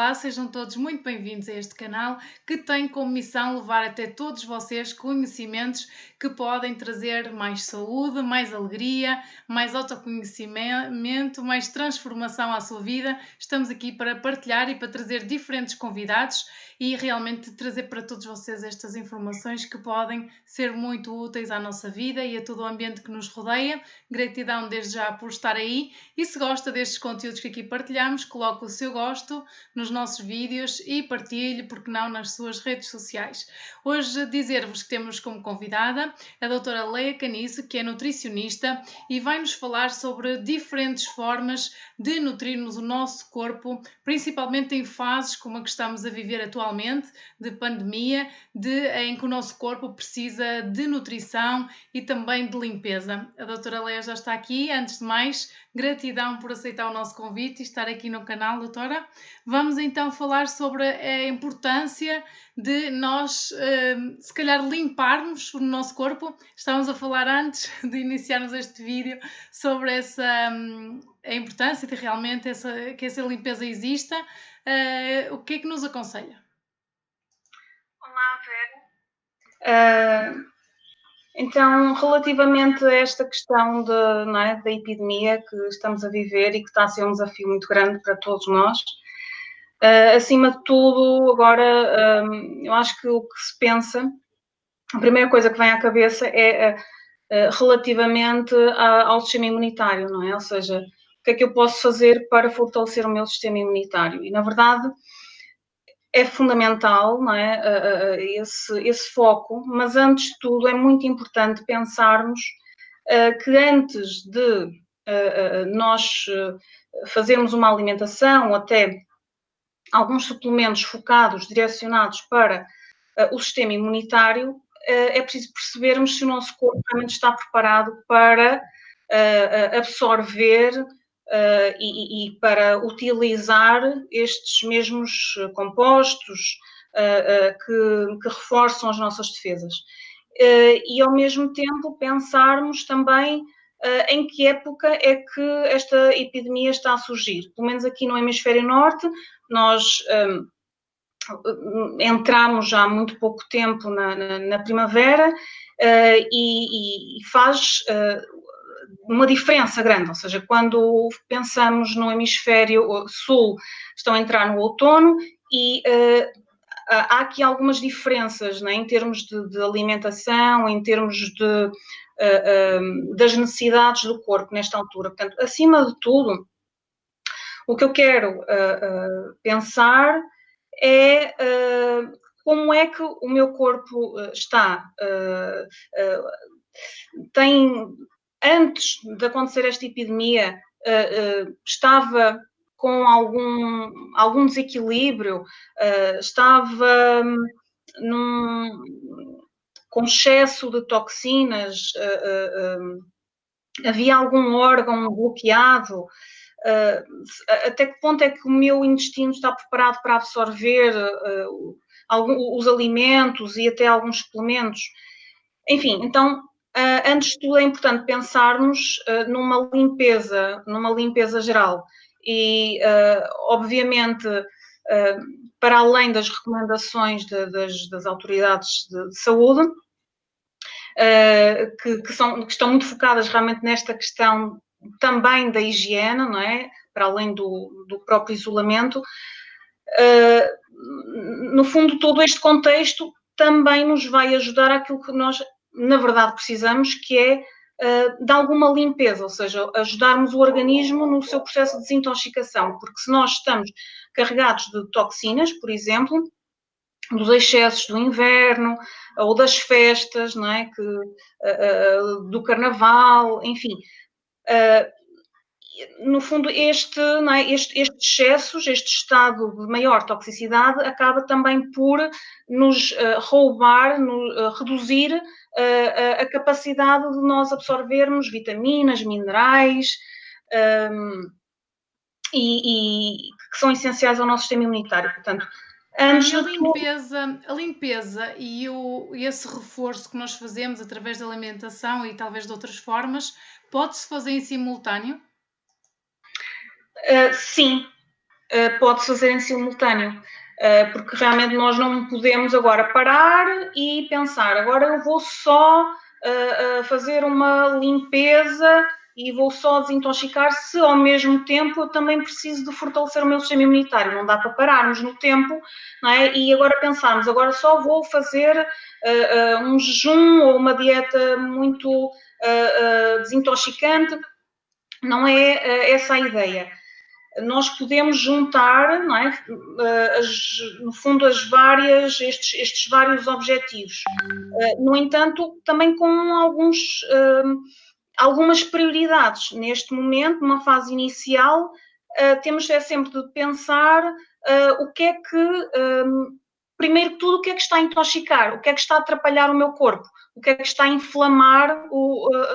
Olá, sejam todos muito bem-vindos a este canal que tem como missão levar até todos vocês conhecimentos que podem trazer mais saúde, mais alegria, mais autoconhecimento, mais transformação à sua vida. Estamos aqui para partilhar e para trazer diferentes convidados e realmente trazer para todos vocês estas informações que podem ser muito úteis à nossa vida e a todo o ambiente que nos rodeia. Gratidão desde já por estar aí e se gosta destes conteúdos que aqui partilhamos, coloque o seu gosto nos nossos vídeos e partilhe, porque não, nas suas redes sociais. Hoje dizer-vos que temos como convidada a doutora Leia Caniço, que é nutricionista e vai-nos falar sobre diferentes formas de nutrirmos o nosso corpo, principalmente em fases como a que estamos a viver atualmente, de pandemia, em que o nosso corpo precisa de nutrição e também de limpeza. A doutora Leia já está aqui. Antes de mais, gratidão por aceitar o nosso convite e estar aqui no canal, doutora. Vamos então falar sobre a importância de nós, se calhar, limparmos o nosso corpo. Estávamos a falar antes de iniciarmos este vídeo sobre a importância de realmente que essa limpeza exista. O que é que nos aconselha? Olá, Vera. Então, relativamente a esta questão não é, da epidemia que estamos a viver e que está a ser um desafio muito grande para todos nós, acima de tudo, agora, eu acho que o que se pensa, a primeira coisa que vem à cabeça é relativamente ao sistema imunitário, não é? Ou seja, o que é que eu posso fazer para fortalecer o meu sistema imunitário? E, na verdade, é fundamental, não é, esse foco, mas antes de tudo é muito importante pensarmos que antes de nós fazermos uma alimentação, ou até alguns suplementos focados, direcionados para o sistema imunitário, é preciso percebermos se o nosso corpo realmente está preparado para absorver e para utilizar estes mesmos compostos que reforçam as nossas defesas. E, ao mesmo tempo, pensarmos também em que época é que esta epidemia está a surgir. Pelo menos aqui no hemisfério norte, nós entramos já há muito pouco tempo na primavera e faz uma diferença grande, ou seja, quando pensamos no hemisfério sul, estão a entrar no outono e há aqui algumas diferenças, né, em termos de alimentação, em termos das necessidades do corpo nesta altura. Portanto, acima de tudo, o que eu quero pensar é como é que o meu corpo está. Antes de acontecer esta epidemia, estava com algum desequilíbrio, estava com excesso de toxinas, havia algum órgão bloqueado, até que ponto é que o meu intestino está preparado para absorver os alimentos e até alguns suplementos. Enfim, então, antes de tudo é importante pensarmos numa limpeza geral e, obviamente, para além das recomendações das autoridades de saúde, que estão muito focadas realmente nesta questão também da higiene, não é? Para além do próprio isolamento. No fundo, todo este contexto também nos vai ajudar àquilo que nós, na verdade, precisamos, que é de alguma limpeza, ou seja, ajudarmos o organismo no seu processo de desintoxicação, porque se nós estamos carregados de toxinas, por exemplo, dos excessos do inverno ou das festas, não é? Do carnaval, enfim. No fundo, estes excessos, este estado de maior toxicidade acaba também por nos roubar, reduzir a capacidade de nós absorvermos vitaminas, minerais e que são essenciais ao nosso sistema imunitário. Portanto, a limpeza e esse reforço que nós fazemos através da alimentação e talvez de outras formas, pode-se fazer em simultâneo? Sim. pode-se fazer em simultâneo. Porque realmente nós não podemos agora parar e pensar, agora eu vou só fazer uma limpeza e vou só desintoxicar, se ao mesmo tempo eu também preciso de fortalecer o meu sistema imunitário. Não dá para pararmos no tempo, não é? E agora pensarmos, agora só vou fazer um jejum ou uma dieta muito desintoxicante. Não é essa a ideia. Nós podemos juntar, não é? No fundo, estes vários objetivos. No entanto, também com algumas prioridades. Neste momento, numa fase inicial, temos sempre de pensar o que é que, primeiro que tudo, o que é que está a intoxicar, o que é que está a atrapalhar o meu corpo, o que é que está a inflamar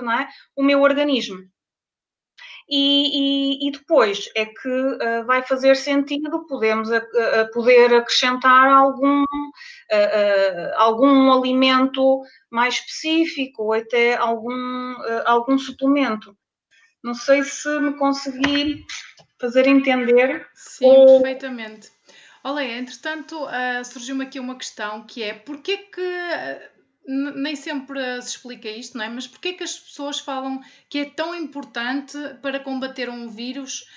não é? O meu organismo. E depois é que vai fazer sentido poder acrescentar algum alimento mais específico ou até algum suplemento. Não sei se me consegui fazer entender. Sim, perfeitamente. Olha, entretanto, surgiu-me aqui uma questão que é porquê que nem sempre se explica isto, não é? Mas porquê que as pessoas falam que é tão importante para combater um vírus?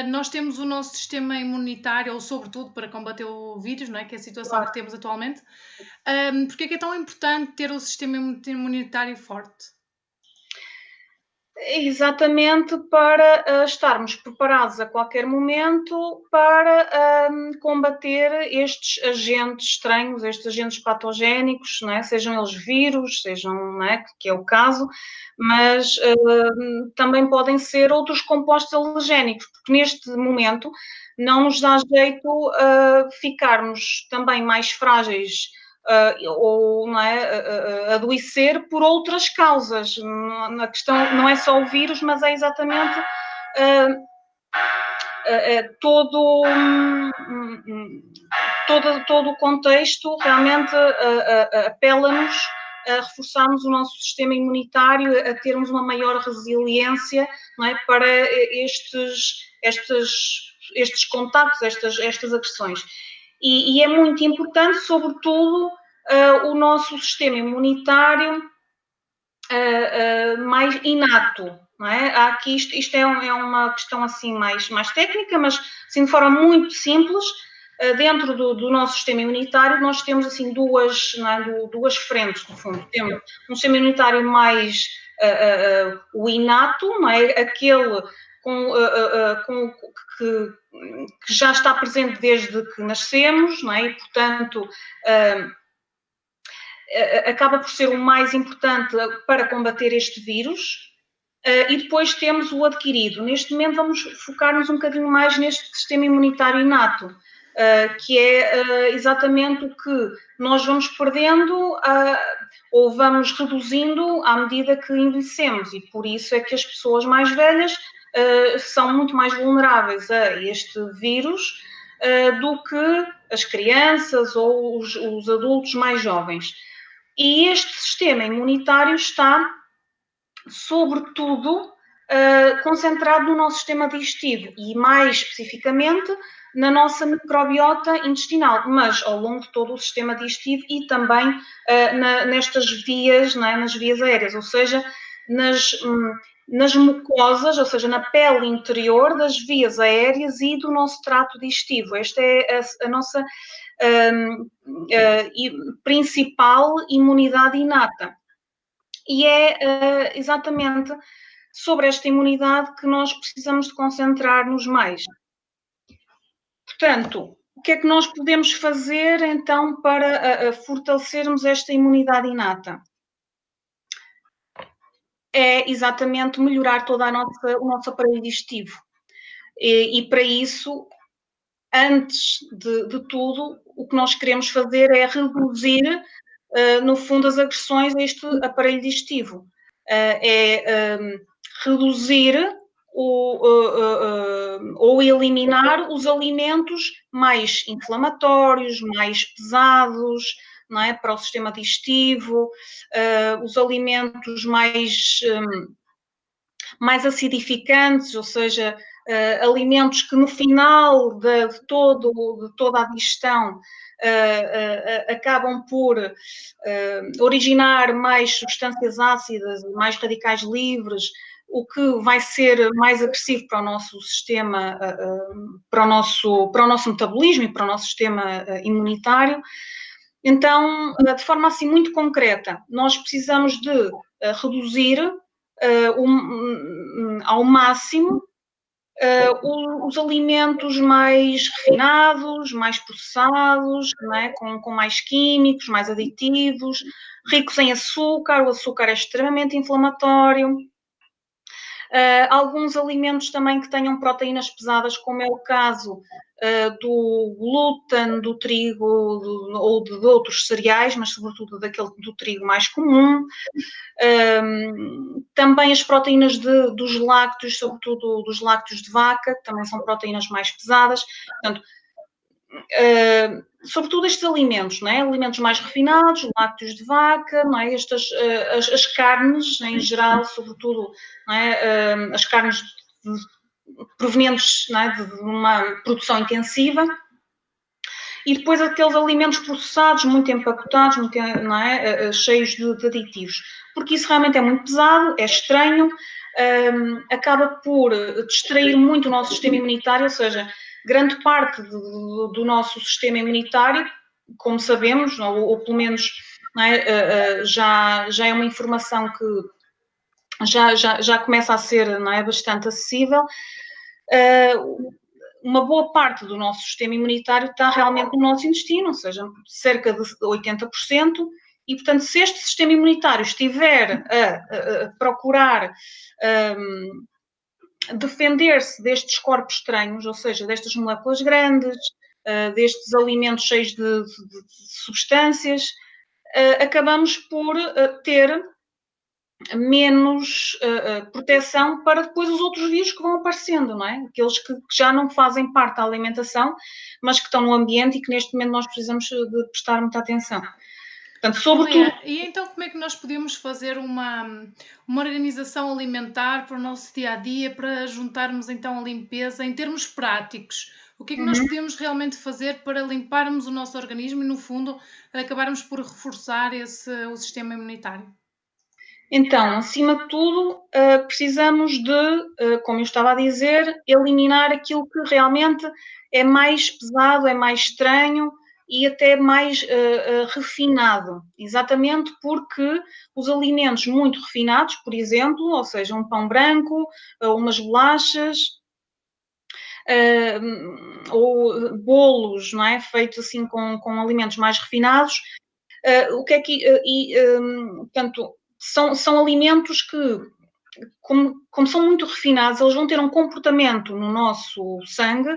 Nós temos o nosso sistema imunitário, ou sobretudo para combater o vírus, não é? Que é a situação que temos atualmente. Porquê que é tão importante ter o sistema imunitário forte? Exatamente para estarmos preparados a qualquer momento para combater estes agentes estranhos, estes agentes patogénicos, não é? Sejam eles vírus, sejam, não é? Que é o caso, mas também podem ser outros compostos alergénicos, porque neste momento não nos dá jeito ficarmos também mais frágeis ou não é, adoecer por outras causas. Na questão não é só o vírus, mas é exatamente todo o contexto realmente apela-nos a reforçarmos o nosso sistema imunitário, a termos uma maior resiliência, não é, para estes contactos, estas agressões. E é muito importante, sobretudo, o nosso sistema imunitário mais inato. Não é? Aqui isto é uma questão assim mais técnica, mas assim, de forma muito simples, dentro do nosso sistema imunitário, nós temos assim duas frentes, no fundo. Temos um sistema imunitário mais o inato, não é? Aquele que já está presente desde que nascemos, não é? E, portanto, acaba por ser o mais importante para combater este vírus. E depois temos o adquirido. Neste momento vamos focar-nos um bocadinho mais neste sistema imunitário inato, que é exatamente o que nós vamos perdendo ou vamos reduzindo à medida que envelhecemos, e por isso é que as pessoas mais velhas são muito mais vulneráveis a este vírus do que as crianças ou os adultos mais jovens. E este sistema imunitário está, sobretudo, concentrado no nosso sistema digestivo e, mais especificamente, na nossa microbiota intestinal, mas ao longo de todo o sistema digestivo e também nestas vias, não é? Nas vias aéreas, ou seja, nas mucosas, ou seja, na pele interior das vias aéreas e do nosso trato digestivo. Esta é a nossa principal imunidade inata. E é exatamente sobre esta imunidade que nós precisamos de concentrar-nos mais. Portanto, o que é que nós podemos fazer, então, para fortalecermos esta imunidade inata? É exatamente melhorar todo o nosso aparelho digestivo. E para isso, antes de tudo, o que nós queremos fazer é reduzir, no fundo, as agressões a este aparelho digestivo. Reduzir ou eliminar os alimentos mais inflamatórios, mais pesados, não é, para o sistema digestivo, os alimentos mais acidificantes, ou seja, alimentos que no final de toda a digestão acabam por originar mais substâncias ácidas, mais radicais livres, o que vai ser mais agressivo para o nosso sistema, para o nosso metabolismo e para o nosso sistema imunitário. Então, de forma assim muito concreta, nós precisamos de reduzir ao máximo os alimentos mais refinados, mais processados, né, com mais químicos, mais aditivos, ricos em açúcar. O açúcar é extremamente inflamatório. Alguns alimentos também que tenham proteínas pesadas, como é o caso do glúten, do trigo ou de outros cereais, mas sobretudo daquele do trigo mais comum. Também as proteínas dos lácteos, sobretudo dos lácteos de vaca, que também são proteínas mais pesadas. Portanto, sobretudo estes alimentos, não é? Alimentos mais refinados, lácteos de vaca, não é? As carnes em geral, sobretudo, não é? As carnes provenientes, não é? de uma produção intensiva. E depois aqueles alimentos processados, muito empacotados, muito, não é? Cheios de aditivos. Porque isso realmente é muito pesado, é estranho, acaba por distrair muito o nosso sistema imunitário, ou seja, grande parte do nosso sistema imunitário, como sabemos, ou pelo menos não é? Já é uma informação que já começa a ser, não é? Bastante acessível. Uma boa parte do nosso sistema imunitário está realmente no nosso intestino, ou seja, cerca de 80%, e, portanto, se este sistema imunitário estiver a procurar defender-se destes corpos estranhos, ou seja, destas moléculas grandes, destes alimentos cheios de substâncias, acabamos por ter menos proteção para depois os outros vírus que vão aparecendo, não é? Aqueles que já não fazem parte da alimentação, mas que estão no ambiente e que neste momento nós precisamos de prestar muita atenção. Portanto, sobretudo... E então como é que nós podemos fazer uma organização alimentar para o nosso dia-a-dia, para juntarmos então a limpeza em termos práticos? O que é que nós podemos realmente fazer para limparmos o nosso organismo e, no fundo, acabarmos por reforçar o sistema imunitário? Então, acima de tudo, precisamos de, como eu estava a dizer, eliminar aquilo que realmente é mais pesado, é mais estranho e até mais refinado. Exatamente porque os alimentos muito refinados, por exemplo, ou seja, um pão branco, umas bolachas, ou bolos, não é? Feitos assim com alimentos mais refinados, o que é que... portanto, são alimentos que, como são muito refinados, eles vão ter um comportamento no nosso sangue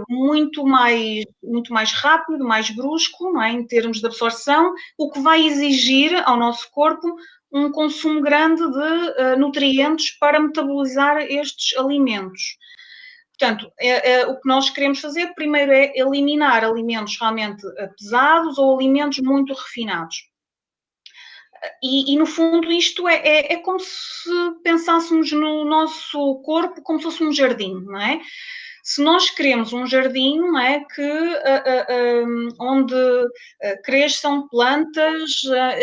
muito mais rápido, mais brusco, não é? Em termos de absorção, o que vai exigir ao nosso corpo um consumo grande de nutrientes para metabolizar estes alimentos. Portanto, o que nós queremos fazer primeiro é eliminar alimentos realmente pesados ou alimentos muito refinados. E no fundo, isto é como se pensássemos no nosso corpo como se fosse um jardim, não é? Se nós queremos um jardim, não é, onde cresçam plantas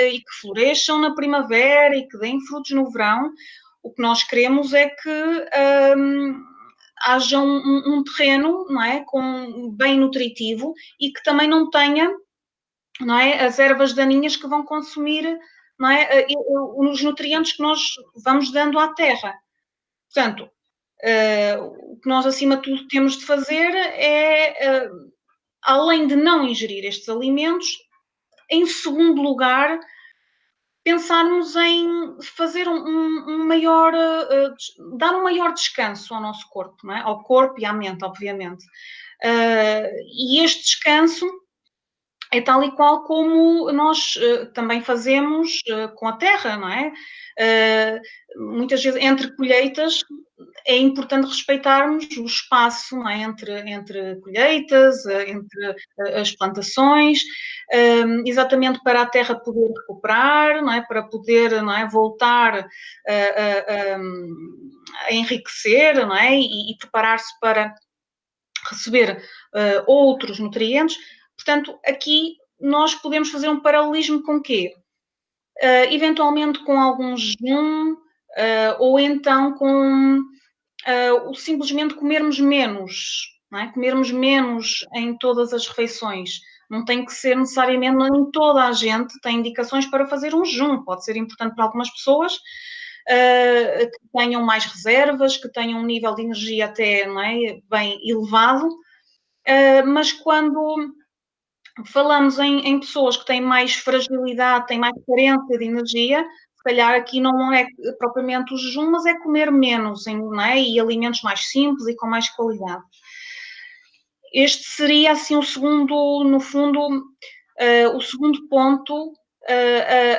e que floresçam na primavera e que deem frutos no verão, o que nós queremos é que haja um terreno, não é, bem nutritivo e que também não tenha, não é, as ervas daninhas que vão consumir, não é, os nutrientes que nós vamos dando à terra. Portanto, o que nós, acima de tudo, temos de fazer é, além de não ingerir estes alimentos, em segundo lugar, pensarmos em fazer dar um maior descanso ao nosso corpo, não é? Ao corpo e à mente, obviamente. E este descanso é tal e qual como nós também fazemos com a terra, não é? Muitas vezes, entre colheitas, é importante respeitarmos o espaço, não é? entre colheitas, entre as plantações, exatamente para a terra poder recuperar, não é? Para poder, não é? Voltar a enriquecer, não é? E preparar-se para receber outros nutrientes. Portanto, aqui nós podemos fazer um paralelismo com o quê? Eventualmente com algum jejum, ou então com o simplesmente comermos menos, não é? Comermos menos em todas as refeições. Não tem que ser necessariamente, nem toda a gente tem indicações para fazer um jejum. Pode ser importante para algumas pessoas que tenham mais reservas, que tenham um nível de energia até, não é, bem elevado, mas quando falamos em pessoas que têm mais fragilidade, têm mais carência de energia, se calhar aqui não é propriamente o jejum, mas é comer menos, não é? E alimentos mais simples e com mais qualidade. Este seria, assim, o segundo, no fundo, o segundo ponto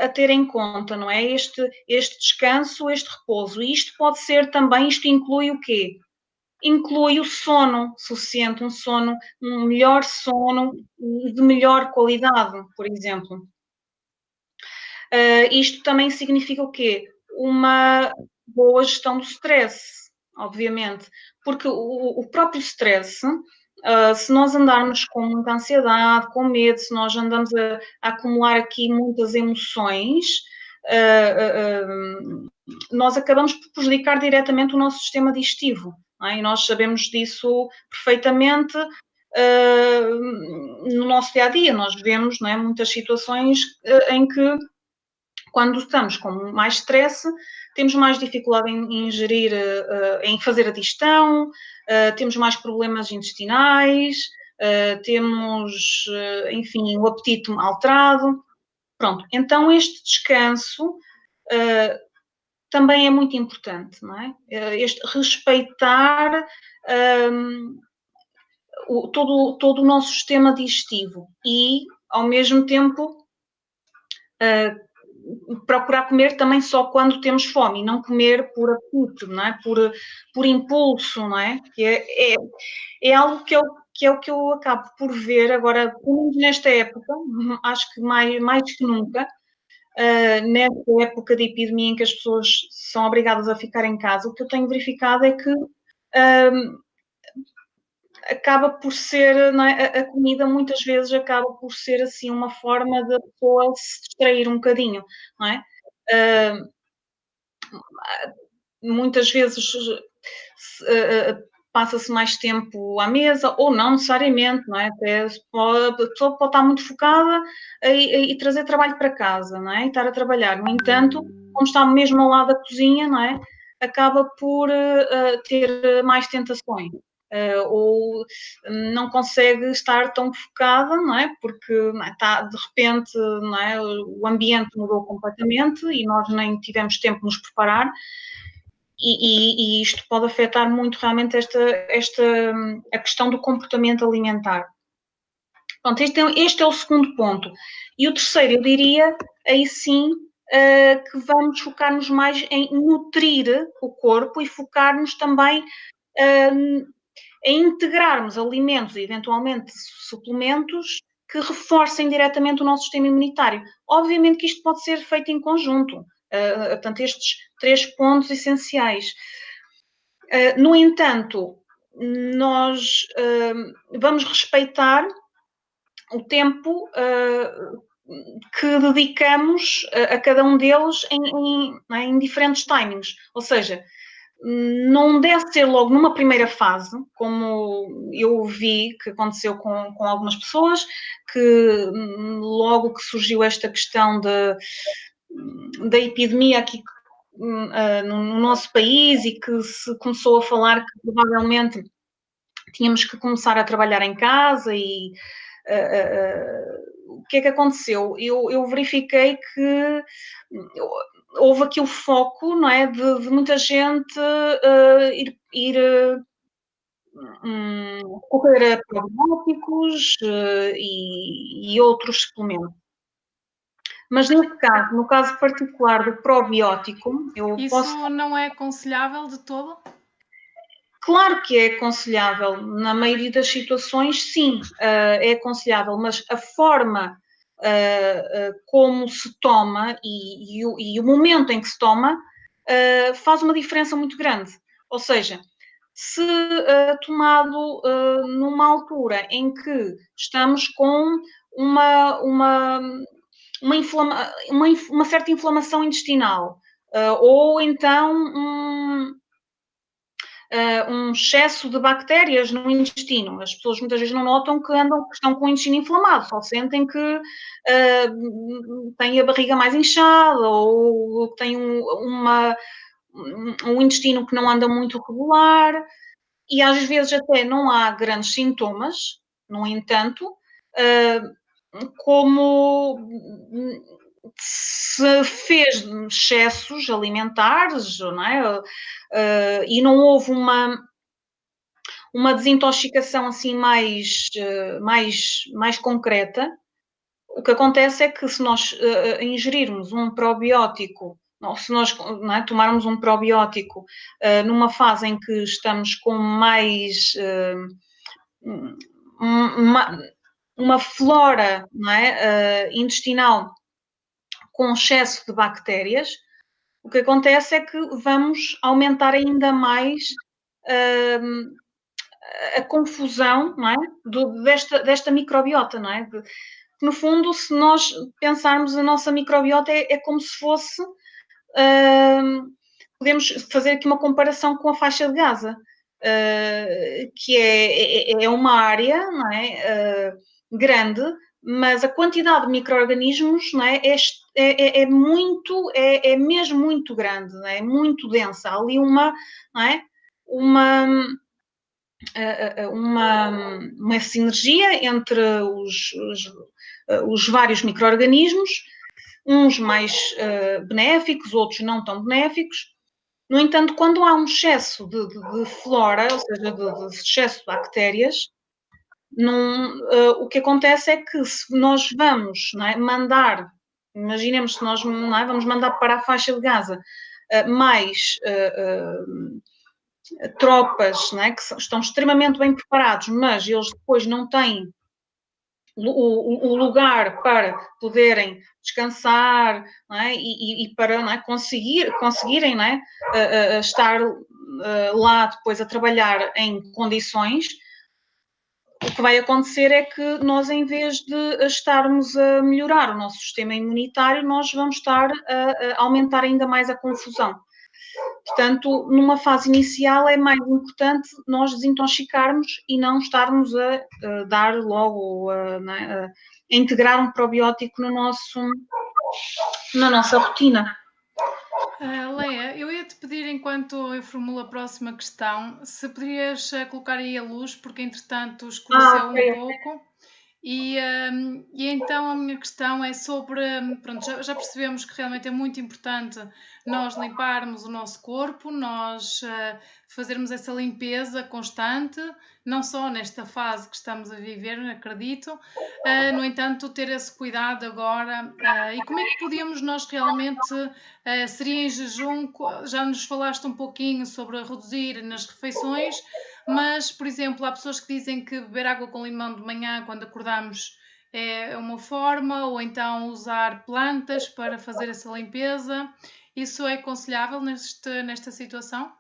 a ter em conta, não é? Este descanso, este repouso. E isto pode ser também, isto inclui o quê? Inclui o sono suficiente, um melhor sono de melhor qualidade, por exemplo. Isto também significa o quê? Uma boa gestão do stress, obviamente, porque o próprio stress, se nós andarmos com muita ansiedade, com medo, se nós andamos a acumular aqui muitas emoções, nós acabamos por prejudicar diretamente o nosso sistema digestivo, não é? E nós sabemos disso perfeitamente no nosso dia a dia. Nós vemos, não é, muitas situações em que, quando estamos com mais stress, temos mais dificuldade em gerir, em fazer a digestão, temos mais problemas intestinais, temos, enfim, o apetite alterado. Pronto, então este descanso também é muito importante, não é? Este respeitar todo o nosso sistema digestivo e, ao mesmo tempo, procurar comer também só quando temos fome e não comer por apetite, não é? Por impulso, não é? É algo que é o que eu acabo por ver agora, pelo menos nesta época, acho que mais que nunca, nesta época de epidemia em que as pessoas são obrigadas a ficar em casa, o que eu tenho verificado é que acaba por ser, não é? A comida muitas vezes acaba por ser assim uma forma da pessoa se distrair um bocadinho, não é? Muitas vezes passa-se mais tempo à mesa, ou não necessariamente, não é? Até a pessoa pode estar muito focada e trazer trabalho para casa, não é? E estar a trabalhar. No entanto, como está mesmo ao lado da cozinha, não é? Acaba por ter mais tentações. Ou não consegue estar tão focada, não é? Porque não é? Está, de repente, não é? O ambiente mudou completamente e nós nem tivemos tempo de nos preparar. E isto pode afetar muito realmente a questão do comportamento alimentar. Pronto, este é o segundo ponto. E o terceiro, eu diria, aí sim, que vamos focar-nos mais em nutrir o corpo e focar-nos também em integrarmos alimentos e eventualmente suplementos que reforcem diretamente o nosso sistema imunitário. Obviamente que isto pode ser feito em conjunto. Portanto, estes 3 pontos essenciais. No entanto, nós vamos respeitar o tempo que dedicamos a cada um deles em diferentes timings. Ou seja, não deve ser logo numa primeira fase, como eu vi que aconteceu com algumas pessoas, que logo que surgiu esta questão da epidemia aqui no nosso país e que se começou a falar que provavelmente tínhamos que começar a trabalhar em casa e o que é que aconteceu? Eu verifiquei que houve aqui o foco, não é, de muita gente ir recorrer a probióticos e outros suplementos. Mas neste caso, no caso particular do probiótico, Isso não é aconselhável de todo? Claro que é aconselhável, na maioria das situações, sim, é aconselhável, mas a forma como se toma e o momento em que se toma faz uma diferença muito grande. Ou seja, se tomado numa altura em que estamos com uma certa inflamação intestinal, ou então um excesso de bactérias no intestino. As pessoas muitas vezes não notam que estão com o intestino inflamado, só sentem que têm a barriga mais inchada ou que têm um intestino que não anda muito regular e às vezes até não há grandes sintomas, no entanto, como se fez excessos alimentares, não é? E não houve uma desintoxicação assim mais concreta, o que acontece é que se nós ingerirmos um probiótico, se nós não é, tomarmos um probiótico numa fase em que estamos com mais uma flora não é, intestinal com excesso de bactérias, o que acontece é que vamos aumentar ainda mais a confusão, não é? Desta microbiota, não é? No fundo, se nós pensarmos a nossa microbiota, é como se fosse. Podemos fazer aqui uma comparação com a faixa de Gaza, que é uma área, não é? Grande, mas a quantidade de micro-organismos não é, é mesmo muito grande, não é? Muito densa. Há ali não é? Uma sinergia entre os vários micro-organismos, uns mais benéficos, outros não tão benéficos. No entanto, quando há um excesso de flora, ou seja, de excesso de bactérias, o que acontece é que se nós vamos não é, mandar, imaginemos se nós não é, vamos mandar para a faixa de Gaza mais tropas não é, que estão extremamente bem preparados, mas eles depois não têm o lugar para poderem descansar não é? E para não é? conseguirem não é? Estar lá depois a trabalhar em condições, o que vai acontecer é que nós, em vez de estarmos a melhorar o nosso sistema imunitário, nós vamos estar a aumentar ainda mais a confusão. Portanto, numa fase inicial é mais importante nós desintoxicarmos e não estarmos a dar logo, a integrar um probiótico na nossa rotina. Leia, eu ia-te pedir, enquanto eu formulo a próxima questão, se poderias colocar aí a luz, porque entretanto escureceu okay. um pouco. E então a minha questão é sobre, pronto, já percebemos que realmente é muito importante nós limparmos o nosso corpo, nós fazermos essa limpeza constante, não só nesta fase que estamos a viver, acredito, no entanto, ter esse cuidado agora. E como é que podíamos nós realmente, seria em jejum, já nos falaste um pouquinho sobre reduzir nas refeições, mas, por exemplo, há pessoas que dizem que beber água com limão de manhã quando acordamos é uma forma, ou então usar plantas para fazer essa limpeza. Isso é aconselhável nesta situação?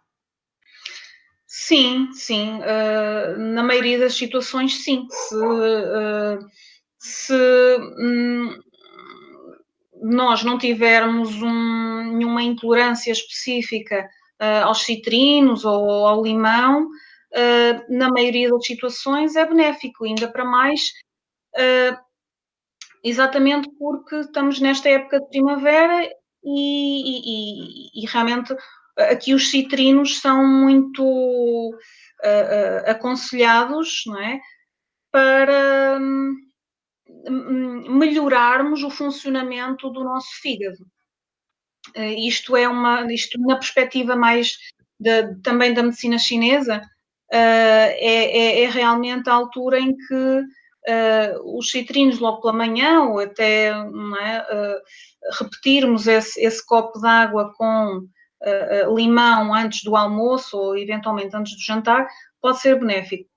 Sim, sim. Na maioria das situações, sim. Se nós não tivermos nenhuma intolerância específica aos citrinos ou ao limão, na maioria das situações é benéfico, ainda para mais, exatamente porque estamos nesta época de primavera e realmente aqui os citrinos são muito aconselhados, não é? Para melhorarmos o funcionamento do nosso fígado. Isto na perspectiva mais também da medicina chinesa, é realmente a altura em que os citrinos logo pela manhã, ou até não é, repetirmos esse copo de água com limão antes do almoço ou eventualmente antes do jantar, pode ser benéfico.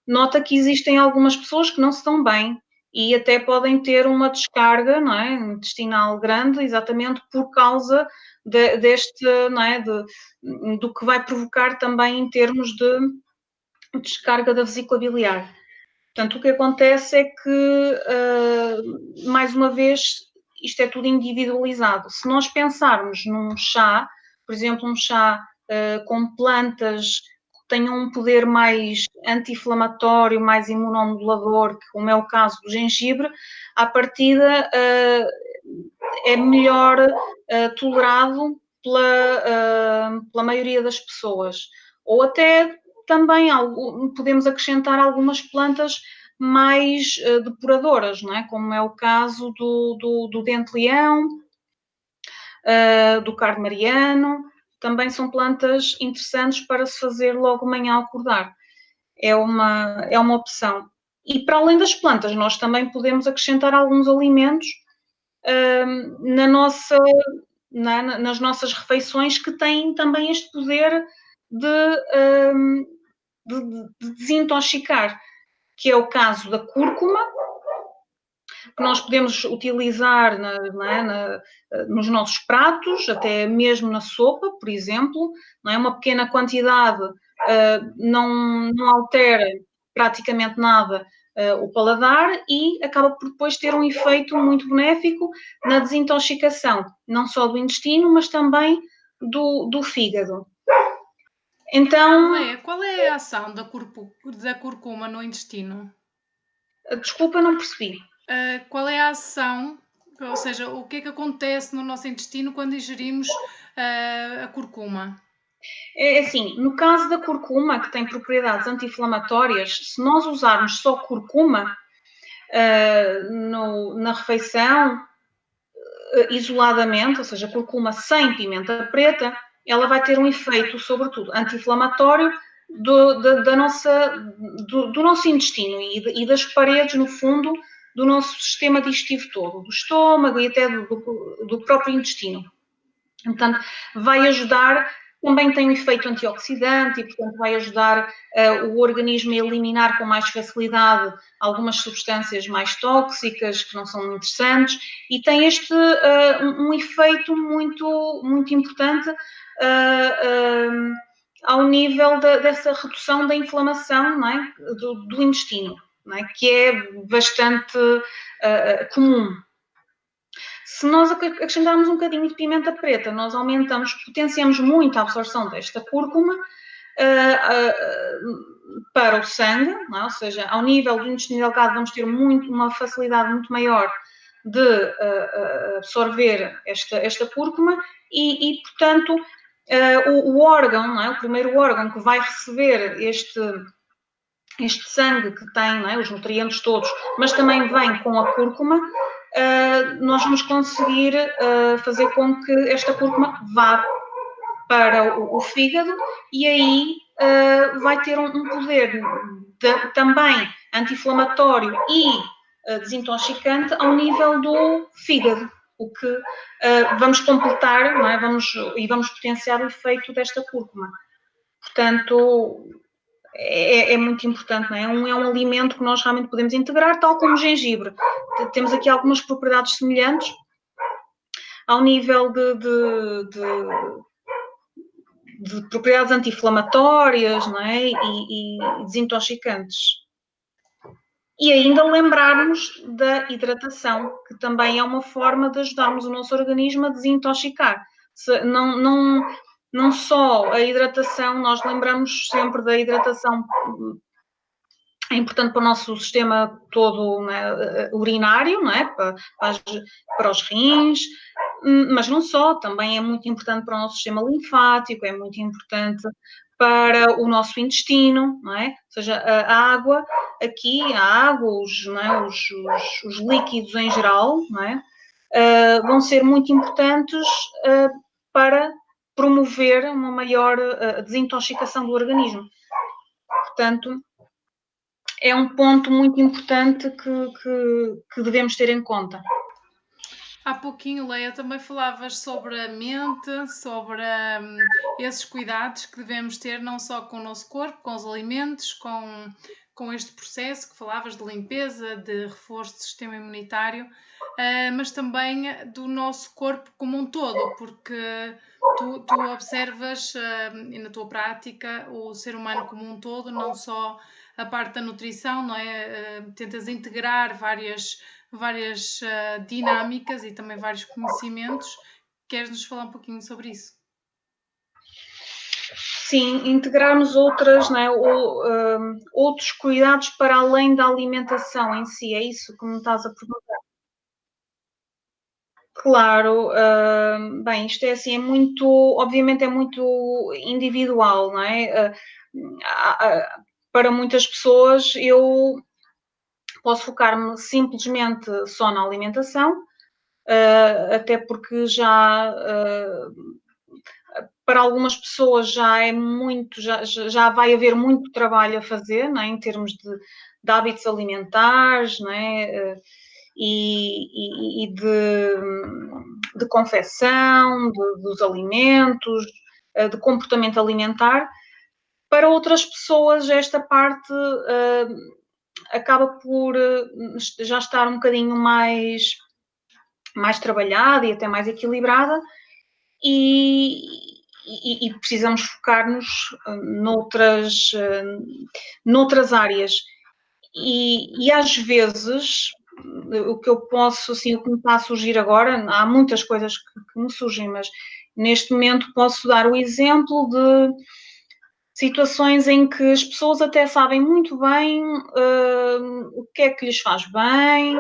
Nota que existem algumas pessoas que não se dão bem e até podem ter uma descarga, não é, intestinal grande, exatamente por causa deste, não é, do que vai provocar também em termos de descarga da vesícula biliar. Portanto, o que acontece é que, mais uma vez, isto é tudo individualizado. Se nós pensarmos num chá, por exemplo, um chá com plantas que tenham um poder mais anti-inflamatório, mais imunomodulador, como é o caso do gengibre, à partida é melhor tolerado pela maioria das pessoas. Ou até também podemos acrescentar algumas plantas mais depuradoras, não é? Como é o caso do dente-leão, do cardo mariano, também são plantas interessantes para se fazer logo de manhã ao acordar. É uma opção. E para além das plantas, nós também podemos acrescentar alguns alimentos nas nossas refeições que têm também este poder de desintoxicar, que é o caso da cúrcuma, que nós podemos utilizar nos nossos pratos, até mesmo na sopa, por exemplo, não é? Uma pequena quantidade não altera praticamente nada o paladar e acaba por depois ter um efeito muito benéfico na desintoxicação, não só do intestino, mas também do fígado. Então, qual é a ação da curcuma no intestino? Desculpa, não percebi. Qual é a ação, ou seja, o que é que acontece no nosso intestino quando ingerimos a curcuma? É assim, no caso da curcuma, que tem propriedades anti-inflamatórias, se nós usarmos só curcuma na refeição, isoladamente, ou seja, curcuma sem pimenta preta, ela vai ter um efeito, sobretudo, anti-inflamatório do nosso intestino e das paredes, no fundo, do nosso sistema digestivo todo, do estômago e até do próprio intestino. Portanto, vai ajudar, também tem um efeito antioxidante e, portanto, vai ajudar o organismo a eliminar com mais facilidade algumas substâncias mais tóxicas que não são interessantes e tem um efeito muito, muito importante ao nível dessa redução da inflamação, não é? do intestino, não é? Que é bastante comum. Se nós acrescentarmos um bocadinho de pimenta preta, nós potenciamos muito a absorção desta cúrcuma para o sangue, não é? Ou seja, ao nível do intestino delgado vamos ter uma facilidade muito maior de absorver esta cúrcuma e portanto, o órgão, não é? O primeiro órgão que vai receber este sangue que tem, não é? Os nutrientes todos, mas também vem com a cúrcuma, nós vamos conseguir fazer com que esta cúrcuma vá para o fígado e aí vai ter um poder também anti-inflamatório e desintoxicante ao nível do fígado, o que vamos completar, não é? Vamos potenciar o efeito desta cúrcuma. Portanto, é muito importante, não é? É um alimento que nós realmente podemos integrar, tal como o gengibre. Temos aqui algumas propriedades semelhantes ao nível de propriedades anti-inflamatórias, não é? E desintoxicantes. E ainda lembrarmos da hidratação, que também é uma forma de ajudarmos o nosso organismo a desintoxicar. Não só a hidratação, nós lembramos sempre da hidratação, é importante para o nosso sistema todo, né, urinário, não é? Para os rins, mas não só, também é muito importante para o nosso sistema linfático, é muito importante para o nosso intestino, não é? Ou seja, a água, não é? os líquidos em geral, não é? Vão ser muito importantes para promover uma maior desintoxicação do organismo. Portanto, é um ponto muito importante que devemos ter em conta. Há pouquinho, Leia, também falavas sobre a mente, sobre esses cuidados que devemos ter não só com o nosso corpo, com os alimentos, com este processo que falavas de limpeza, de reforço do sistema imunitário, mas também do nosso corpo como um todo, porque tu observas na tua prática o ser humano como um todo, não só a parte da nutrição, não é? Tentas integrar várias dinâmicas e também vários conhecimentos. Queres-nos falar um pouquinho sobre isso? Sim, integrarmos outras, não é? Outros cuidados para além da alimentação em si, é isso que me estás a perguntar? Claro, bem, isto é assim, é muito, obviamente é muito individual, não é? Para muitas pessoas eu posso focar-me simplesmente só na alimentação, até porque para algumas pessoas já é muito, já vai haver muito trabalho a fazer, não é? Em termos de hábitos alimentares, não é? E de confecção, dos alimentos, de comportamento alimentar. Para outras pessoas, esta parte acaba por já estar um bocadinho mais trabalhada e até mais equilibrada, e precisamos focar-nos noutras áreas. E às vezes, o que eu posso, assim, o que me está a surgir agora, há muitas coisas que me surgem, mas neste momento posso dar o exemplo de situações em que as pessoas até sabem muito bem o que é que lhes faz bem,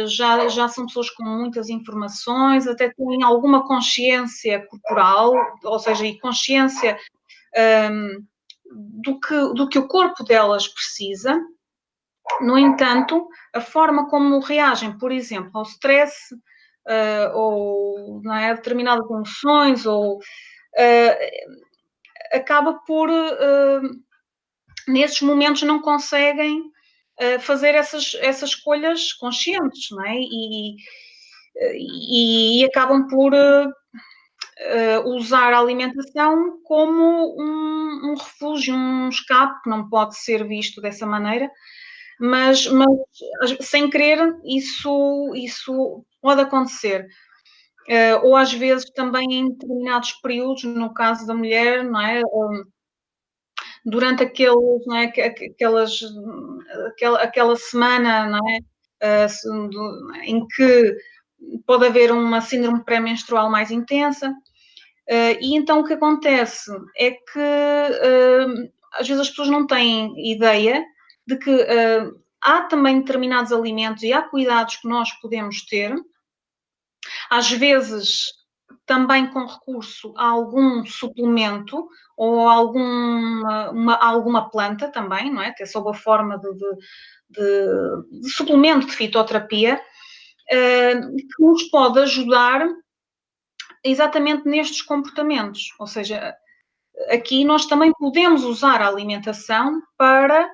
já são pessoas com muitas informações, até têm alguma consciência corporal, ou seja, e consciência do que o corpo delas precisa. No entanto, a forma como reagem, por exemplo, ao stress, ou, não é, a determinadas emoções, ou acaba por, nesses momentos, não conseguem fazer essas escolhas conscientes, não é? E acabam por usar a alimentação como um refúgio, um escape, que não pode ser visto dessa maneira, mas sem querer isso pode acontecer. Ou às vezes também em determinados períodos, no caso da mulher, não é? Durante não é? Aquela semana, não é? Em que pode haver uma síndrome pré-menstrual mais intensa. E então o que acontece é que às vezes as pessoas não têm ideia de que há também determinados alimentos e há cuidados que nós podemos ter, às vezes também com recurso a algum suplemento ou alguma planta também, não é? Até sob a forma de suplemento de fitoterapia, que nos pode ajudar exatamente nestes comportamentos. Ou seja, aqui nós também podemos usar a alimentação para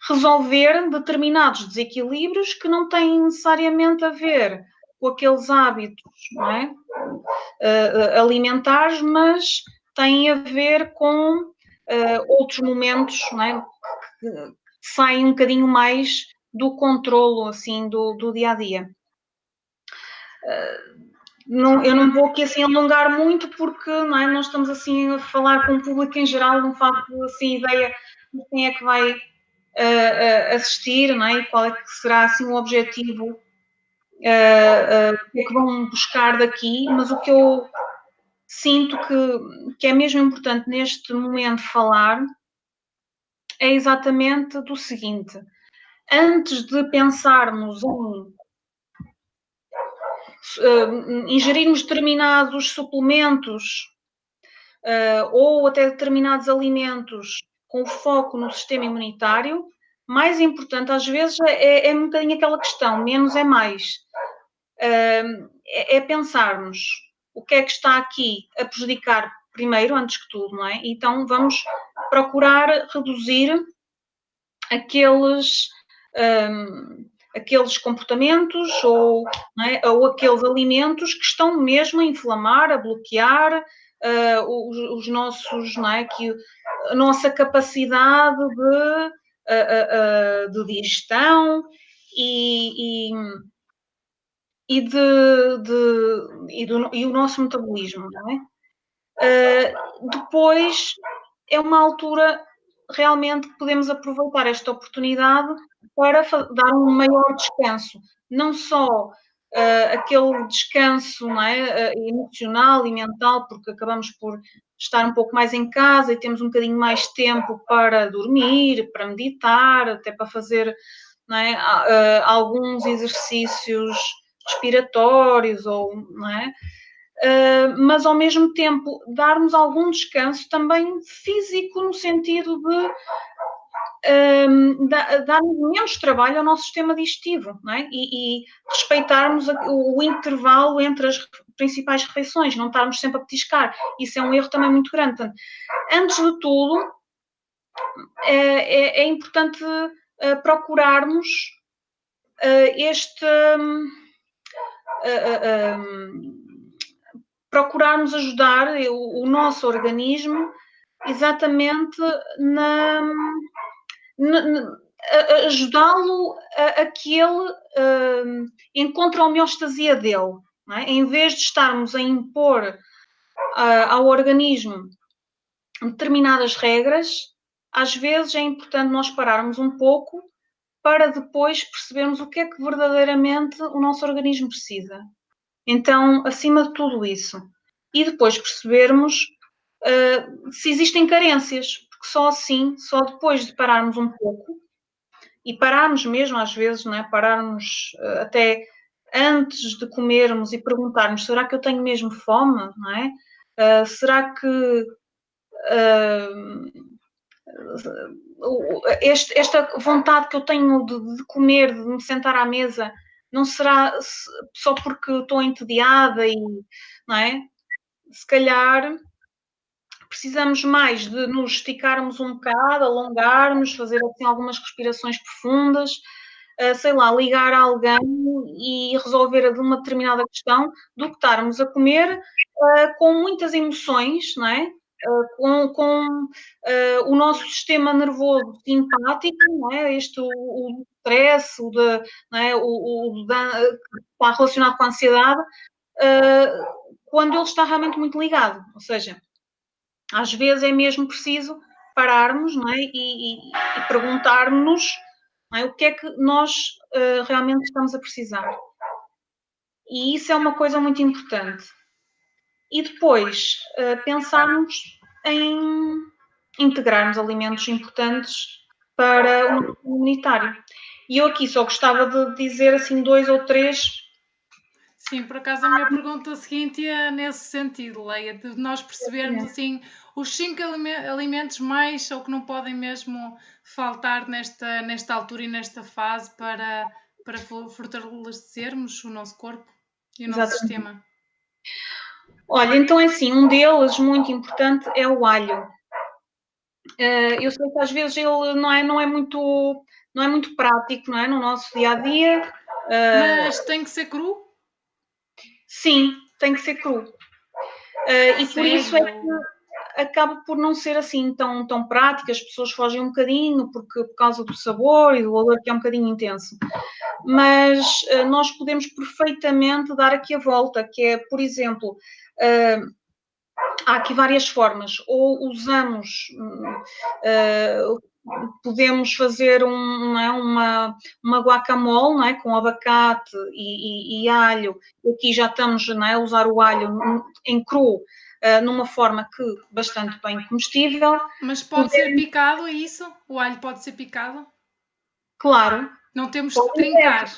resolver determinados desequilíbrios que não têm necessariamente a ver com aqueles hábitos, não é? Alimentares, mas têm a ver com outros momentos, não é? Que saem um bocadinho mais do controlo, assim, do dia a dia. Eu não vou aqui assim alongar muito porque, não é, nós estamos assim a falar com o público em geral, não faço assim ideia de quem é que vai assistir, não é? E qual é que será assim o objetivo, o que é que vão buscar daqui, mas o que eu sinto que é mesmo importante neste momento falar é exatamente do seguinte: antes de pensarmos em ingerirmos determinados suplementos ou até determinados alimentos com foco no sistema imunitário, mais importante às vezes é um bocadinho aquela questão, menos é mais. É pensarmos o que é que está aqui a prejudicar primeiro, antes que tudo, não é? Então vamos procurar reduzir aqueles aqueles comportamentos ou aqueles alimentos que estão mesmo a inflamar, a bloquear os nossos, a nossa capacidade de digestão e o nosso metabolismo, não é? Depois é uma altura realmente que podemos aproveitar esta oportunidade para dar um maior descanso, não só aquele descanso, não é, emocional e mental, porque acabamos por estar um pouco mais em casa e temos um bocadinho mais tempo para dormir, para meditar, até para fazer, não é, alguns exercícios respiratórios, ou, não é? Mas ao mesmo tempo darmos algum descanso também físico, no sentido de darmos menos trabalho ao nosso sistema digestivo, não é? E respeitarmos o intervalo entre as principais refeições, não estarmos sempre a petiscar. Isso é um erro também muito grande. Portanto, antes de tudo, é importante procurarmos procurarmos ajudar o nosso organismo exatamente ajudá-lo a que ele encontre a homeostasia dele, não é? Em vez de estarmos a impor ao organismo determinadas regras, às vezes é importante nós pararmos um pouco para depois percebermos o que é que verdadeiramente o nosso organismo precisa. Então, acima de tudo isso. E depois percebermos se existem carências, porque só assim, só depois de pararmos um pouco, e pararmos mesmo às vezes, não é? Pararmos até antes de comermos e perguntarmos, será que eu tenho mesmo fome, não é? Será que esta vontade que eu tenho de comer, de me sentar à mesa, não será só porque estou entediada e, não é? Se calhar precisamos mais de nos esticarmos um bocado, alongarmos, fazer assim algumas respirações profundas, sei lá, ligar a alguém e resolver uma determinada questão, do que estarmos a comer com muitas emoções, não é? Com o nosso sistema nervoso simpático, não é? O stress, não é? Que está relacionado com a ansiedade, quando ele está realmente muito ligado. Ou seja, às vezes é mesmo preciso pararmos, não é? E perguntarmos, não é? O que é que nós realmente estamos a precisar. E isso é uma coisa muito importante. E depois pensarmos em integrarmos alimentos importantes para o nosso imunitário. E eu aqui só gostava de dizer assim 2 ou 3. Sim, por acaso a minha pergunta seguinte é nesse sentido, Leia, de nós percebermos assim os 5 alimentos mais ou que não podem mesmo faltar nesta altura e nesta fase para fortalecermos o nosso corpo e o nosso sistema. Olha, então é assim, um deles muito importante é o alho. Eu sei que às vezes ele não é muito prático, não é, no nosso dia a dia. Mas tem que ser cru? Sim, tem que ser cru. E por isso é que acaba por não ser assim tão prático, as pessoas fogem um bocadinho por causa do sabor e do odor, que é um bocadinho intenso. Mas nós podemos perfeitamente dar aqui a volta, que é, por exemplo, há aqui várias formas. Ou usamos, podemos fazer uma guacamole, não é? Com abacate e alho. Aqui já estamos, não é, a usar o alho em cru, numa forma que bastante bem comestível. Mas pode ser picado, é isso? O alho pode ser picado? Claro. Não temos que trincar.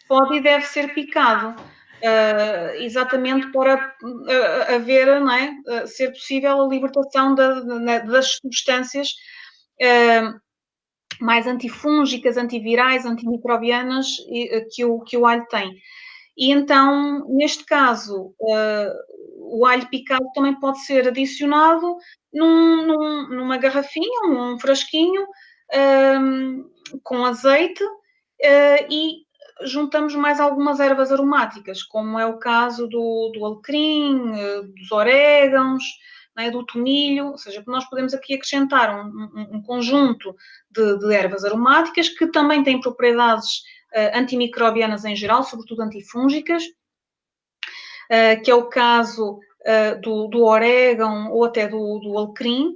Pode e deve ser picado. Exatamente para haver, não é, ser possível a libertação das substâncias mais antifúngicas, antivirais, antimicrobianas que o alho tem. E então, neste caso, o alho picado também pode ser adicionado numa garrafinha, num frasquinho, com azeite, e juntamos mais algumas ervas aromáticas, como é o caso do alecrim, dos orégãos, né, do tomilho, ou seja, nós podemos aqui acrescentar um conjunto de ervas aromáticas que também têm propriedades antimicrobianas em geral, sobretudo antifúngicas, que é o caso do orégão ou até do alecrim,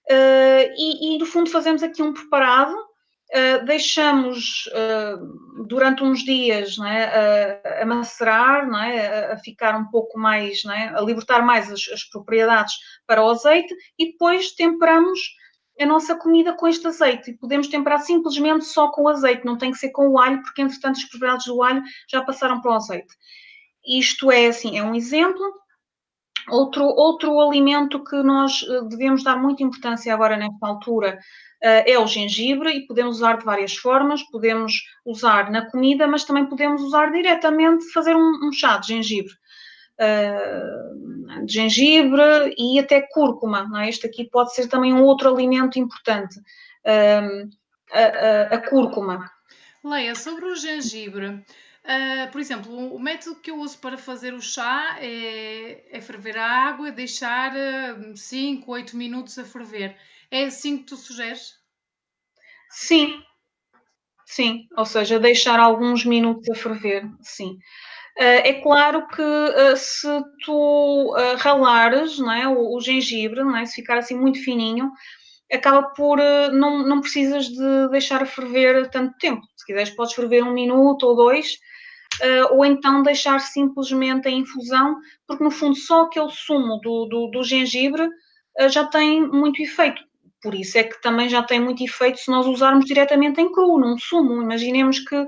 e no fundo fazemos aqui um preparado, deixamos durante uns dias, né, a macerar, né, a ficar um pouco mais, né, a libertar mais as propriedades para o azeite, e depois temperamos a nossa comida com este azeite. E podemos temperar simplesmente só com o azeite, não tem que ser com o alho, porque entretanto as propriedades do alho já passaram para o azeite. Isto é, assim, é um exemplo. Outro alimento que nós devemos dar muita importância agora nesta altura é o gengibre, e podemos usar de várias formas. Podemos usar na comida, mas também podemos usar diretamente, fazer um chá de gengibre. E até cúrcuma, não é? Este aqui pode ser também um outro alimento importante, a cúrcuma. Leia, sobre o gengibre, por exemplo, o método que eu uso para fazer o chá é ferver a água e deixar 5, 8 minutos a ferver. É assim que tu sugeres? Sim, sim, ou seja, deixar alguns minutos a ferver, sim. É claro que se tu ralares, não é, o gengibre, não é, se ficar assim muito fininho, acaba por, não precisas de deixar ferver tanto tempo. Se quiseres podes ferver 1 minuto ou 2, ou então deixar simplesmente a infusão, porque no fundo só aquele sumo do gengibre já tem muito efeito. Por isso é que também já tem muito efeito se nós usarmos diretamente em cru, num sumo. Imaginemos que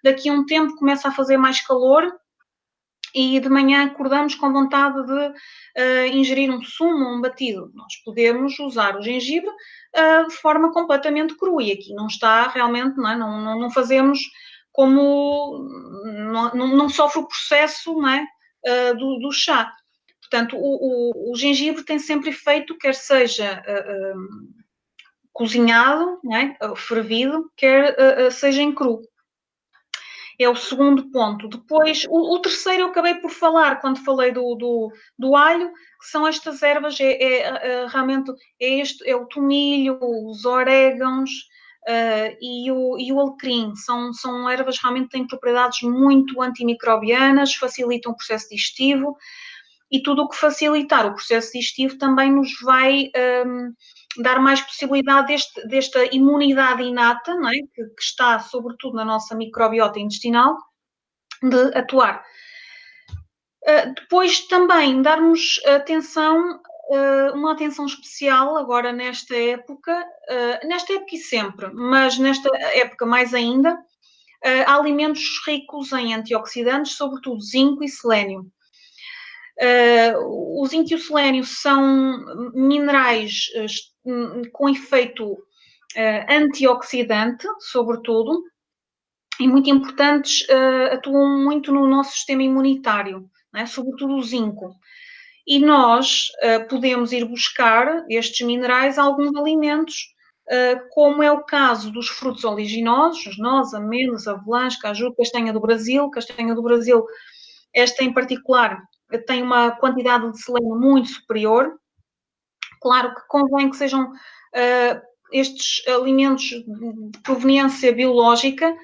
daqui a um tempo começa a fazer mais calor e de manhã acordamos com vontade de ingerir um sumo, um batido. Nós podemos usar o gengibre de forma completamente crua, e aqui não está realmente, não é? Não fazemos como... Não sofre o processo, não é? Do chá. Portanto, o gengibre tem sempre efeito, quer seja cozinhado, não é? Fervido, quer seja em cru. É o segundo ponto. Depois, o terceiro eu acabei por falar quando falei do alho, que são estas ervas, realmente é o tomilho, os orégãos e o alecrim. São ervas realmente que têm propriedades muito antimicrobianas, facilitam o processo digestivo, e tudo o que facilitar o processo digestivo também nos vai dar mais possibilidade desta imunidade inata, não é? que está sobretudo na nossa microbiota intestinal, de atuar. Depois também darmos uma atenção especial agora nesta época e sempre, mas nesta época mais ainda, a alimentos ricos em antioxidantes, sobretudo zinco e selênio. O zinco e o selênio são minerais com efeito antioxidante, sobretudo, e muito importantes, atuam muito no nosso sistema imunitário, não é? Sobretudo o zinco. E nós podemos ir buscar estes minerais a alguns alimentos, como é o caso dos frutos oleaginosos, nozes, amêndoas, avelãs, caju, castanha do Brasil. Castanha do Brasil, esta em particular, tem uma quantidade de selênio muito superior. Claro que convém que sejam estes alimentos de proveniência biológica,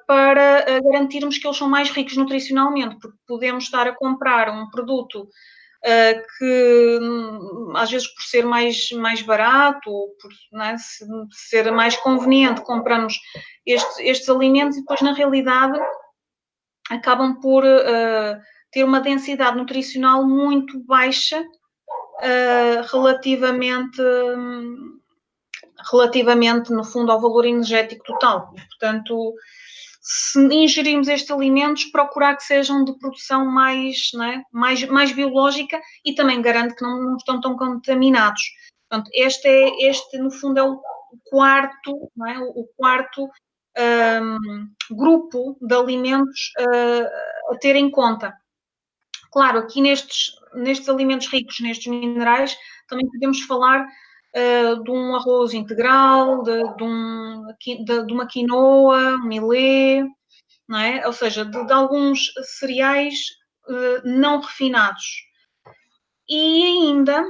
para garantirmos que eles são mais ricos nutricionalmente, porque podemos estar a comprar um produto que às vezes por ser mais barato, ou por, não é, ser mais conveniente, compramos estes alimentos e depois na realidade acabam por ter uma densidade nutricional muito baixa relativamente, no fundo, ao valor energético total. Portanto, se ingerirmos estes alimentos, procurar que sejam de produção mais biológica, e também garante que não estão tão contaminados. Portanto, este no fundo, é o quarto, não é? O quarto grupo de alimentos a ter em conta. Claro, aqui nestes alimentos ricos, nestes minerais, também podemos falar de um arroz integral, de uma quinoa, um milê, não é? Ou seja, de alguns cereais não refinados. E ainda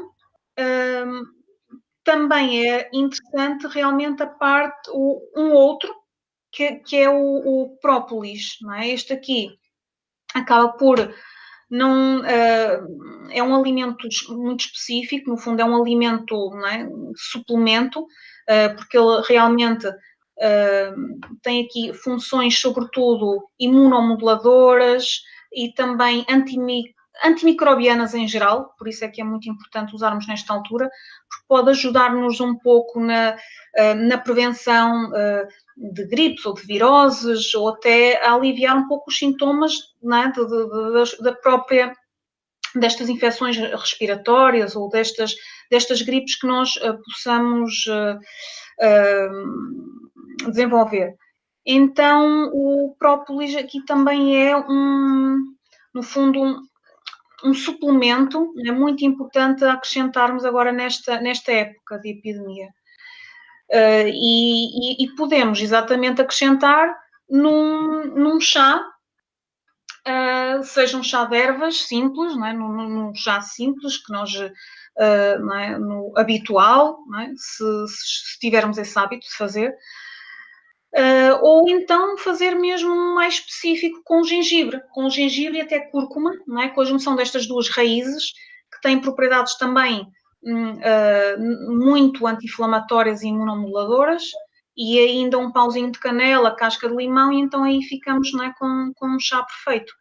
também é interessante realmente a parte, um outro, que é o própolis, não é? Este aqui acaba por não, é um alimento muito específico, no fundo é um alimento, não é? Suplemento, porque ele realmente tem aqui funções sobretudo imunomoduladoras e também antimicrobianas em geral, por isso é que é muito importante usarmos nesta altura, porque pode ajudar-nos um pouco na prevenção de gripes ou de viroses, ou até a aliviar um pouco os sintomas, não é, da própria, destas infecções respiratórias ou destas gripes que nós possamos desenvolver. Então, o própolis aqui também é no fundo, um suplemento, é muito importante acrescentarmos agora nesta época de epidemia. E podemos exatamente acrescentar num chá, seja um chá de ervas simples, não é? num chá simples que nós, não é? No habitual, não é? Se tivermos esse hábito de fazer, ou então fazer mesmo mais específico com gengibre e até cúrcuma, não é? Com a junção destas duas raízes, que têm propriedades também muito anti-inflamatórias e imunomoduladoras, e ainda um pauzinho de canela, casca de limão, e então aí ficamos, não é, com um chá perfeito.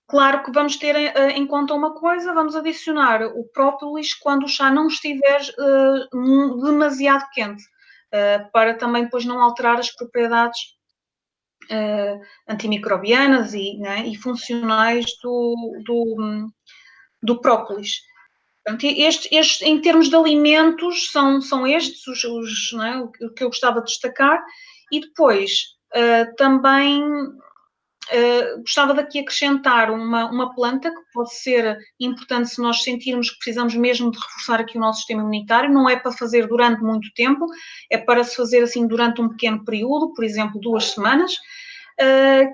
Claro que vamos ter em conta uma coisa, vamos adicionar o própolis quando o chá não estiver demasiado quente, para também depois não alterar as propriedades antimicrobianas e funcionais do própolis. Portanto, em termos de alimentos, são estes não é, o que eu gostava de destacar. E depois, também gostava de aqui acrescentar uma planta que pode ser importante se nós sentirmos que precisamos mesmo de reforçar aqui o nosso sistema imunitário. Não é para fazer durante muito tempo, é para se fazer assim durante um pequeno período, por exemplo, 2 semanas,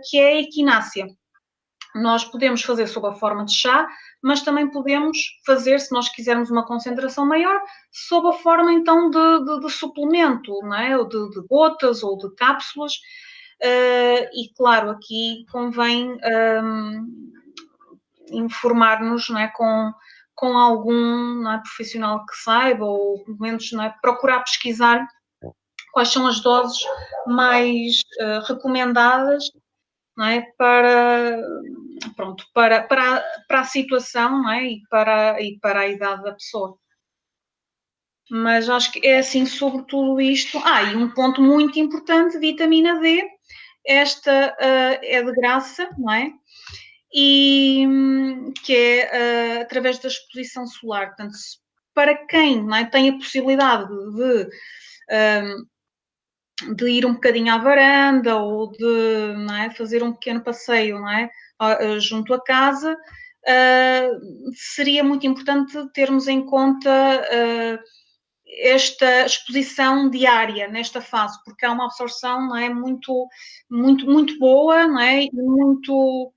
que é a equinácea. Nós podemos fazer sob a forma de chá, mas também podemos fazer, se nós quisermos uma concentração maior, sob a forma então de suplemento, não é? Ou de gotas ou de cápsulas. E claro, aqui convém informar-nos, não é? Com algum, não é, profissional que saiba, ou pelo menos, não é, procurar pesquisar quais são as doses mais recomendadas, não é, para a situação, não é, e para a idade da pessoa. Mas acho que é assim sobre tudo isto. E um ponto muito importante, vitamina D, esta é de graça, não é? E que é através da exposição solar. Portanto, para quem, não é, tem a possibilidade de ir um bocadinho à varanda ou de, não é, fazer um pequeno passeio, não é, junto à casa, seria muito importante termos em conta esta exposição diária nesta fase, porque há uma absorção, não é, muito, muito, muito boa, não é, e muito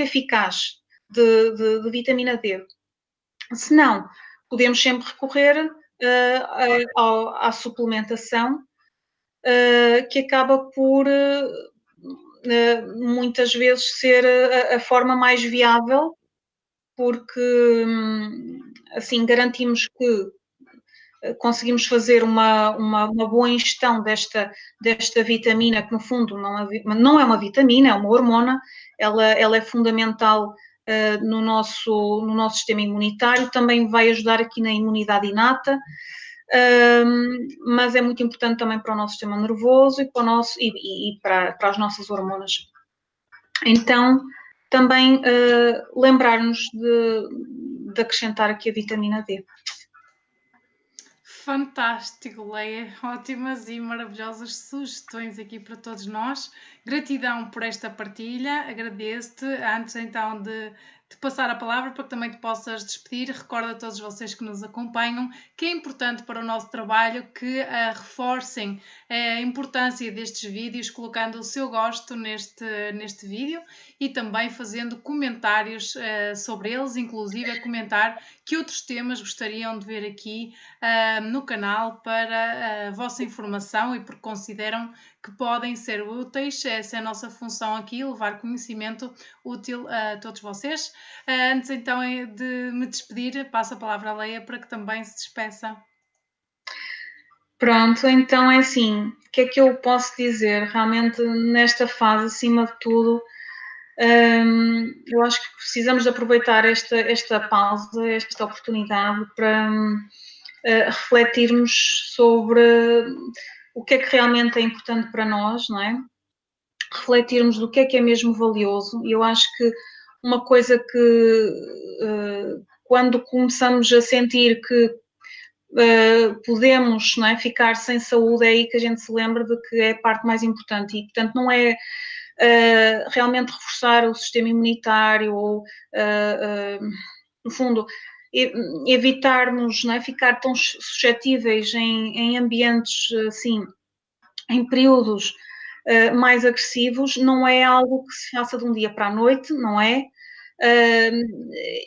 eficaz de vitamina D. Se não, podemos sempre recorrer à suplementação, que acaba por muitas vezes ser a forma mais viável, porque assim garantimos que conseguimos fazer uma boa ingestão desta vitamina, que no fundo não é uma vitamina, é uma hormona, ela é fundamental no nosso sistema imunitário, também vai ajudar aqui na imunidade inata, mas é muito importante também para o nosso sistema nervoso e para as nossas hormonas. Então, também lembrar-nos de acrescentar aqui a vitamina D. Fantástico, Leia. Ótimas e maravilhosas sugestões aqui para todos nós. Gratidão por esta partilha, agradeço-te. Antes então de passar a palavra para que também te possas despedir, recordo a todos vocês que nos acompanham que é importante para o nosso trabalho que reforcem a importância destes vídeos, colocando o seu gosto neste vídeo e também fazendo comentários sobre eles, inclusive a comentar que outros temas gostariam de ver aqui no canal para a vossa informação e porque consideram que podem ser úteis. Essa é a nossa função aqui, levar conhecimento útil a todos vocês. Antes então de me despedir, passo a palavra à Leia para que também se despeça. Pronto, então é assim, o que é que eu posso dizer? Realmente nesta fase, acima de tudo, eu acho que precisamos de aproveitar esta pausa, esta oportunidade para refletirmos sobre o que é que realmente é importante para nós, não é? Refletirmos do que é mesmo valioso. E eu acho que uma coisa que quando começamos a sentir que podemos, não é, ficar sem saúde, é aí que a gente se lembra de que é a parte mais importante e, portanto, não é realmente reforçar o sistema imunitário ou, no fundo, evitarmos, não é, ficar tão suscetíveis em ambientes, assim, em períodos mais agressivos, não é algo que se faça de um dia para a noite, não é?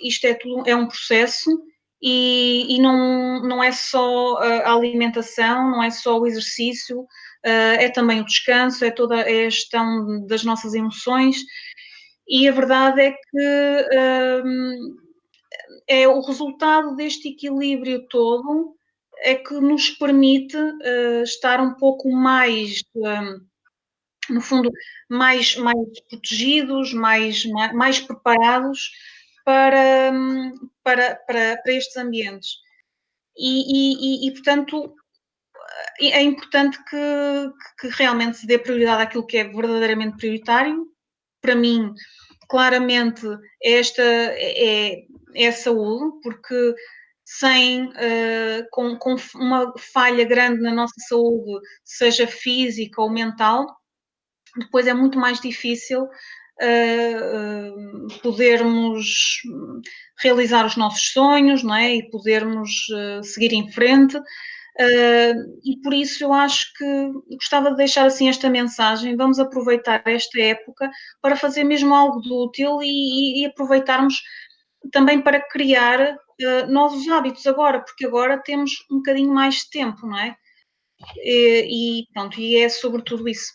Isto é um processo e não é só a alimentação, não é só o exercício, é também o descanso, é toda a gestão das nossas emoções e a verdade é que é o resultado deste equilíbrio todo é que nos permite estar um pouco mais, no fundo, mais protegidos, mais preparados para, estes ambientes. E, portanto, é importante que realmente se dê prioridade àquilo que é verdadeiramente prioritário. Para mim, claramente, é a saúde, porque sem, com uma falha grande na nossa saúde, seja física ou mental, depois é muito mais difícil podermos realizar os nossos sonhos, não é? E podermos seguir em frente. E por isso eu acho que gostava de deixar assim esta mensagem. Vamos aproveitar esta época para fazer mesmo algo de útil e aproveitarmos também para criar novos hábitos agora, porque agora temos um bocadinho mais de tempo, não é? E pronto, e é sobre tudo isso.